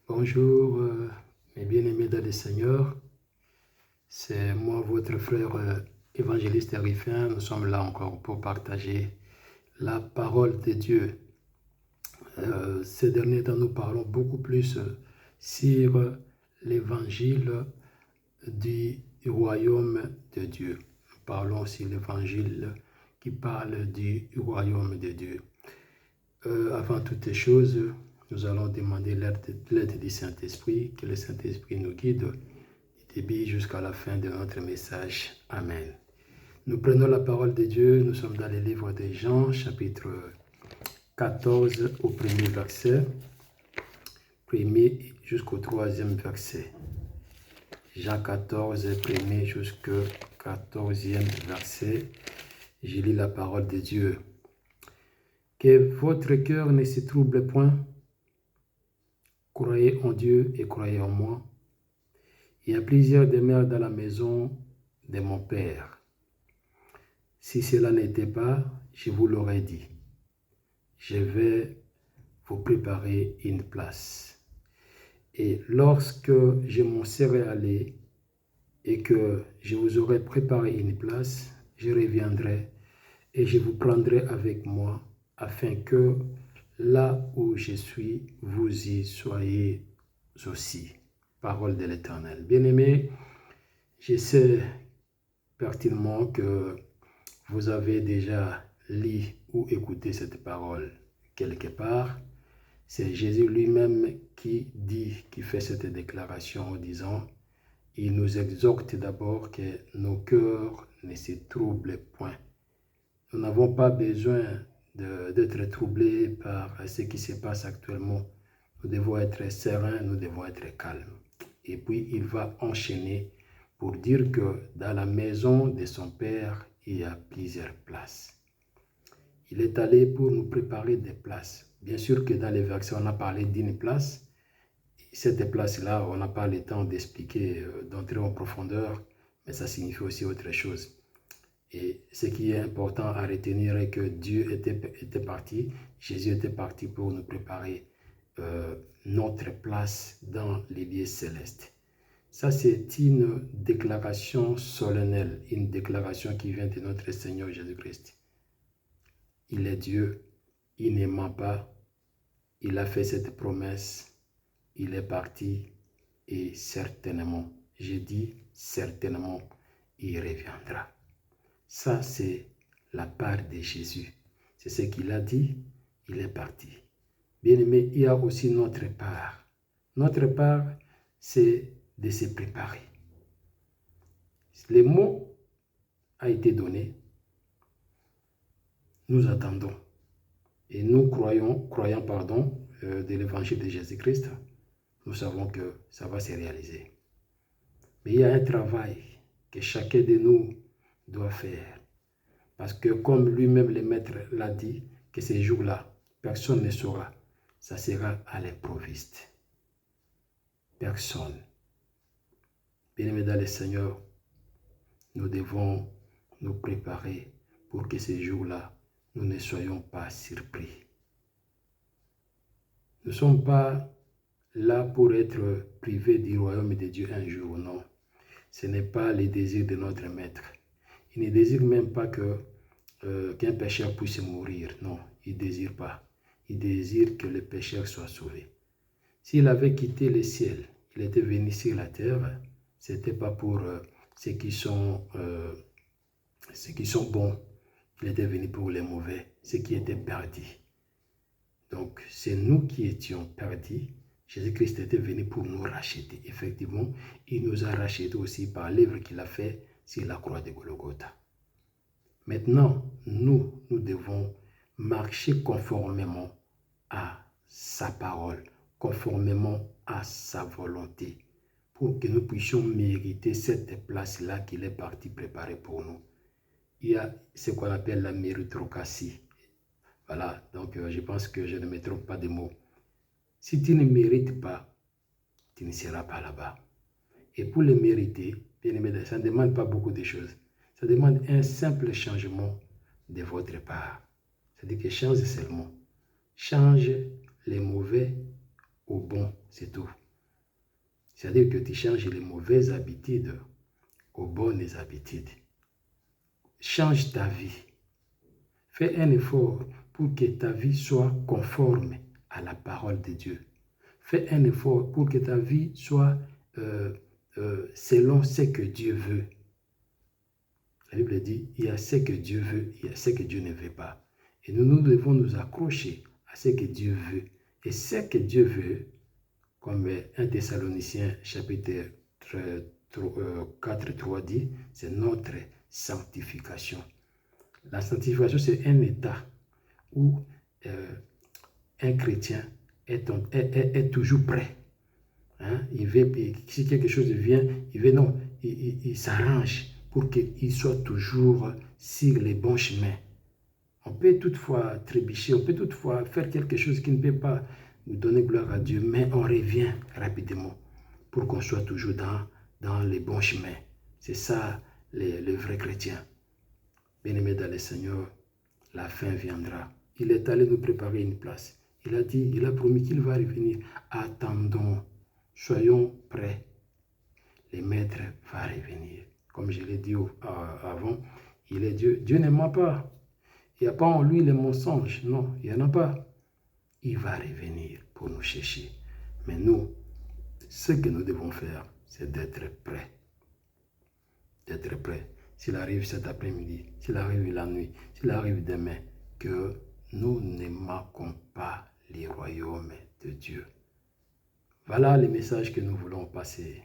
Bonjour, mes bien-aimés dans le Seigneur. C'est moi, votre frère évangéliste Rifin. Nous sommes là encore pour partager la parole de Dieu. Ces derniers temps, nous parlons beaucoup plus sur l'évangile du royaume de Dieu. Nous parlons aussi de l'évangile qui parle du royaume de Dieu. Avant toutes les choses, nous allons demander l'aide du Saint-Esprit, que le Saint-Esprit nous guide du début jusqu'à la fin de notre message. Amen. Nous prenons la parole de Dieu, nous sommes dans le livre de Jean, chapitre 14, au premier verset, premier jusqu'au troisième verset. Jean 14, premier jusqu'au 14e verset. Je lis la parole de Dieu. Que votre cœur ne se trouble point. Croyez en Dieu et croyez en moi. Il y a plusieurs demeures dans la maison de mon Père. Si cela n'était pas, je vous l'aurais dit. Je vais vous préparer une place. Et lorsque je m'en serai allé et que je vous aurai préparé une place, je reviendrai et je vous prendrai avec moi afin que là où je suis, vous y soyez aussi. Parole de l'Éternel. Bien-aimés, je sais pertinemment que vous avez déjà lu ou écouté cette parole quelque part. C'est Jésus lui-même qui fait cette déclaration en disant, il nous exhorte d'abord que nos cœurs ne se troublent point. Nous n'avons pas besoin d'être troublés par ce qui se passe actuellement. Nous devons être sereins, nous devons être calmes. Et puis il va enchaîner pour dire que dans la maison de son Père, il y a plusieurs places. Il est allé pour nous préparer des places. Bien sûr que dans les versets, on a parlé d'une place. Cette place-là, on n'a pas le temps d'expliquer, d'entrer en profondeur, mais ça signifie aussi autre chose. Et ce qui est important à retenir est que Dieu était parti, Jésus était parti pour nous préparer notre place dans les lieux célestes. Ça, c'est une déclaration solennelle, une déclaration qui vient de notre Seigneur Jésus-Christ. Il est Dieu, il ne ment pas, il a fait cette promesse, il est parti et certainement, je dis certainement, il reviendra. Ça, c'est la part de Jésus. C'est ce qu'il a dit, il est parti. Bien-aimé, il y a aussi notre part. Notre part, c'est de se préparer. Le mot a été donné. Nous attendons. Et nous croyons de l'évangile de Jésus-Christ. Nous savons que ça va se réaliser. Mais il y a un travail que chacun de nous doit faire. Parce que comme lui-même le maître l'a dit, que ces jours-là, personne ne saura. Ça sera à l'improviste. Personne. Bien-aimés dans le Seigneur, nous devons nous préparer pour que ces jours-là, nous ne soyons pas surpris. Nous ne sommes pas là pour être privés du royaume de Dieu un jour, non. Ce n'est pas le désir de notre maître. Il ne désire même pas qu'un pécheur puisse mourir. Non, il ne désire pas. Il désire que le pécheur soit sauvé. S'il avait quitté le ciel, il était venu sur la terre, ce n'était pas pour ceux qui sont bons. Il était venu pour les mauvais, ceux qui étaient perdus. Donc, c'est nous qui étions perdus. Jésus-Christ était venu pour nous racheter. Effectivement, il nous a rachetés aussi par l'œuvre qu'il a fait sur la croix de Golgotha. Maintenant, nous devons marcher conformément à sa parole, conformément à sa volonté, pour que nous puissions mériter cette place-là qu'il est parti préparer pour nous. Il y a ce qu'on appelle la méritocratie. Voilà, donc je pense que je ne me trompe pas de mots. Si tu ne mérites pas, tu ne seras pas là-bas. Et pour le mériter, bien aimé, ça ne demande pas beaucoup de choses. Ça demande un simple changement de votre part. C'est-à-dire que change seulement. Change les mauvais au bon. c'est tout. C'est-à-dire que tu changes les mauvaises habitudes aux bonnes habitudes. Change ta vie. Fais un effort pour que ta vie soit conforme à la parole de Dieu. Fais un effort pour que ta vie soit selon ce que Dieu veut. La Bible dit, il y a ce que Dieu veut, il y a ce que Dieu ne veut pas. Et nous devons nous accrocher à ce que Dieu veut. Et ce que Dieu veut, comme 1 Thessaloniciens chapitre 4, 3 dit, c'est notre sanctification. La sanctification, c'est un état où un chrétien est toujours prêt. Hein? Si quelque chose vient, il s'arrange pour qu'il soit toujours sur les bons chemins. On peut toutefois trébucher, on peut toutefois faire quelque chose qui ne peut pas nous donner gloire à Dieu, mais on revient rapidement pour qu'on soit toujours dans les bons chemins. C'est ça le vrai chrétien. Bien-aimés dans le Seigneur, la fin viendra. Il est allé nous préparer une place. Il a promis qu'il va revenir. Attendons, soyons prêts. Le Maître va revenir. Comme je l'ai dit avant, il est Dieu. Dieu ne ment pas. Il n'y a pas en lui les mensonges. Non, il n'y en a pas. Il va revenir pour nous chercher. Mais nous, ce que nous devons faire, c'est d'être prêts. D'être prêts. S'il arrive cet après-midi, s'il arrive la nuit, s'il arrive demain, que nous ne manquons pas les royaumes de Dieu. Voilà les messages que nous voulons passer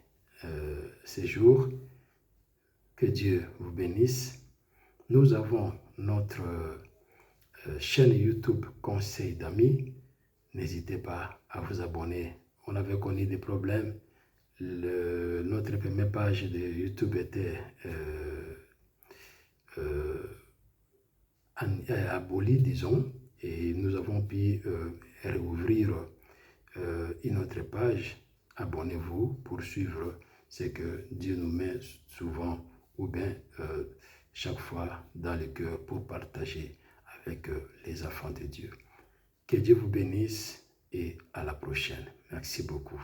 ces jours. Que Dieu vous bénisse. Nous avons notre chaîne YouTube Conseil d'amis. N'hésitez pas à vous abonner. On avait connu des problèmes. Notre première page de YouTube était abolie, disons, et nous avons pu réouvrir une autre page. Abonnez-vous pour suivre ce que Dieu nous met souvent ou bien chaque fois dans le cœur pour partager avec les enfants de Dieu. Que Dieu vous bénisse et à la prochaine. Merci beaucoup.